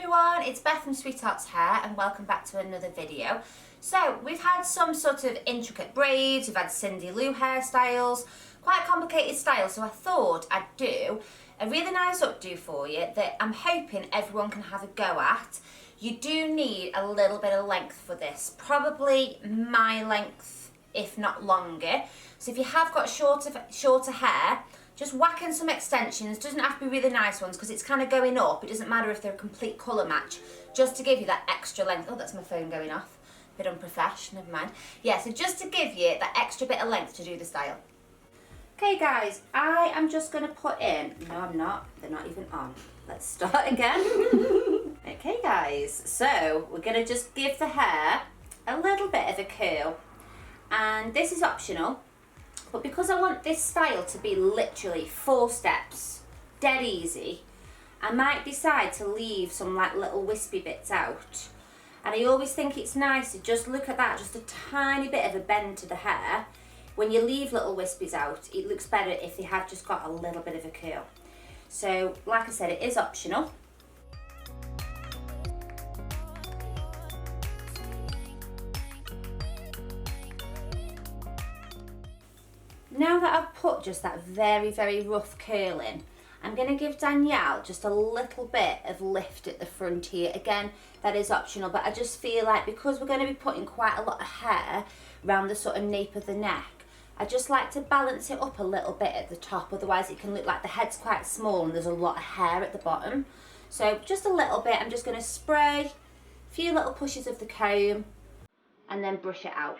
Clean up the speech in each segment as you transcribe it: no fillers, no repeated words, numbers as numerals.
everyone, it's Beth from SweetHearts Hair and welcome back to another video. So we've had some sort of intricate braids, we've had Cindy Lou hairstyles, quite a complicated style, so I thought I'd do a really nice updo for you that I'm hoping everyone can have a go at. You do need a little bit of length for this, probably my length if not longer. So if you have got shorter hair, just whack in some extensions. Doesn't have to be really nice ones because it's kind of going up. It doesn't matter if they're a complete colour match, just to give you that extra length. Oh, that's my phone going off. Bit unprofessional, never mind. Yeah, so just to give you that extra bit of length to do the style. Okay guys, I am just going to put in, no I'm not, they're not even on. Let's start again. Okay guys, so we're going to just give the hair a little bit of a curl. And this is optional. But because I want this style to be literally 4 steps, dead easy, I might decide to leave some like little wispy bits out. And I always think it's nice to just look at that, just a tiny bit of a bend to the hair. When you leave little wispies out, it looks better if they have just got a little bit of a curl. So, like I said, it is optional. Now that I've put just that very, very rough curl in, I'm going to give Danielle just a little bit of lift at the front here. Again, that is optional, but I just feel like because we're going to be putting quite a lot of hair around the sort of nape of the neck, I just like to balance it up a little bit at the top, otherwise it can look like the head's quite small and there's a lot of hair at the bottom. So just a little bit, I'm just going to spray a few little pushes of the comb and then brush it out.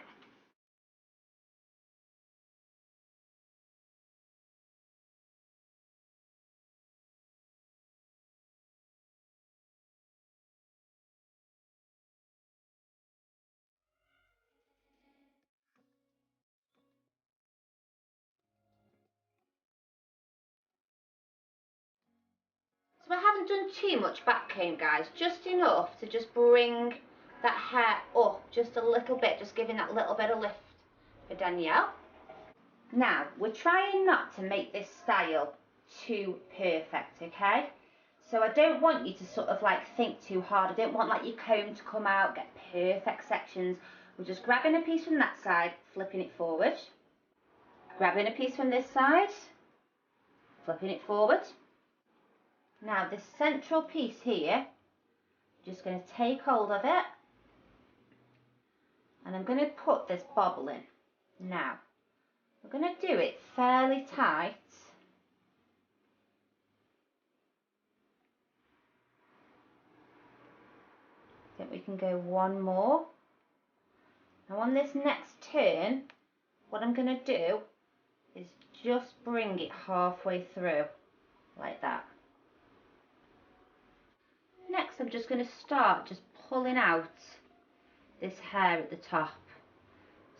So I haven't done too much back comb, guys, just enough to just bring that hair up just a little bit, just giving that little bit of lift for Danielle. Now, we're trying not to make this style too perfect, okay? So I don't want you to sort of like think too hard. I don't want like your comb to come out, get perfect sections. We're just grabbing a piece from that side, flipping it forward. Grabbing a piece from this side, flipping it forward. Now this central piece here, just going to take hold of it and I'm going to put this bobble in. Now, we're going to do it fairly tight. I think we can go one more. Now on this next turn, what I'm going to do is just bring it halfway through, like that. Next, I'm just going to start just pulling out this hair at the top,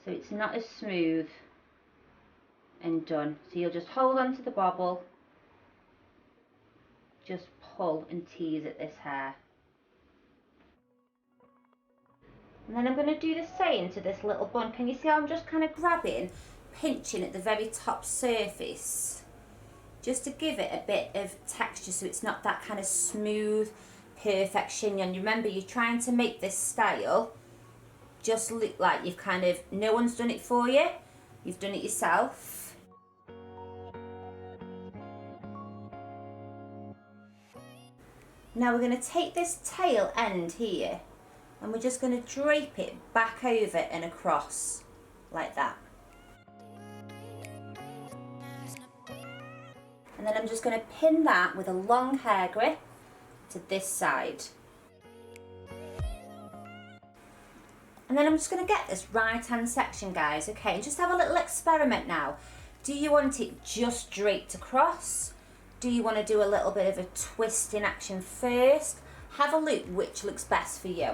so it's not as smooth and done. So you'll just hold on to the bobble, just pull and tease at this hair. And then I'm going to do the same to this little bun. Can you see how I'm just kind of grabbing, pinching at the very top surface, just to give it a bit of texture so it's not that kind of smooth, perfect chignon. Remember, you're trying to make this style just look like you've kind of, no one's done it for you, you've done it yourself. Now we're going to take this tail end here and we're just going to drape it back over and across like that. And then I'm just going to pin that with a long hair grip to this side. And then I'm just going to get this right hand section, guys, okay, and just have a little experiment now. Do you want it just draped across? Do you want to do a little bit of a twist in action first? Have a look which looks best for you.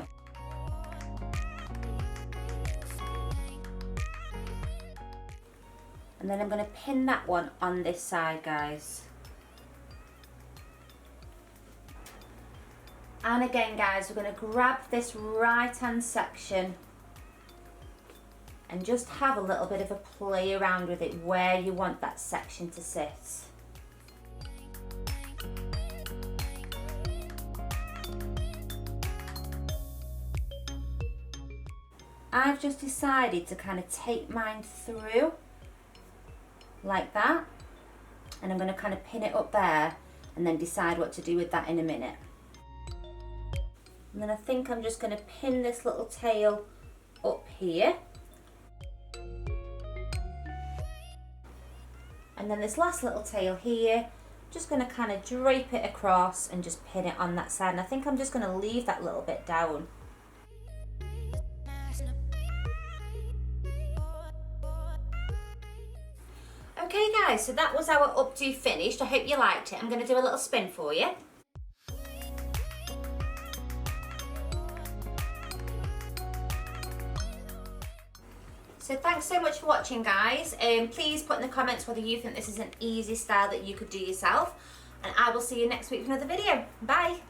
And then I'm going to pin that one on this side, guys. And again, guys, we're going to grab this right hand section and just have a little bit of a play around with it where you want that section to sit. I've just decided to kind of take mine through like that, and I'm going to kind of pin it up there and then decide what to do with that in a minute. And then I think I'm just going to pin this little tail up here. And then this last little tail here, just going to kind of drape it across and just pin it on that side. And I think I'm just going to leave that little bit down. Okay guys, so that was our updo finished. I hope you liked it. I'm going to do a little spin for you. So thanks so much for watching, guys. Please put in the comments whether you think this is an easy style that you could do yourself. And I will see you next week with another video. Bye.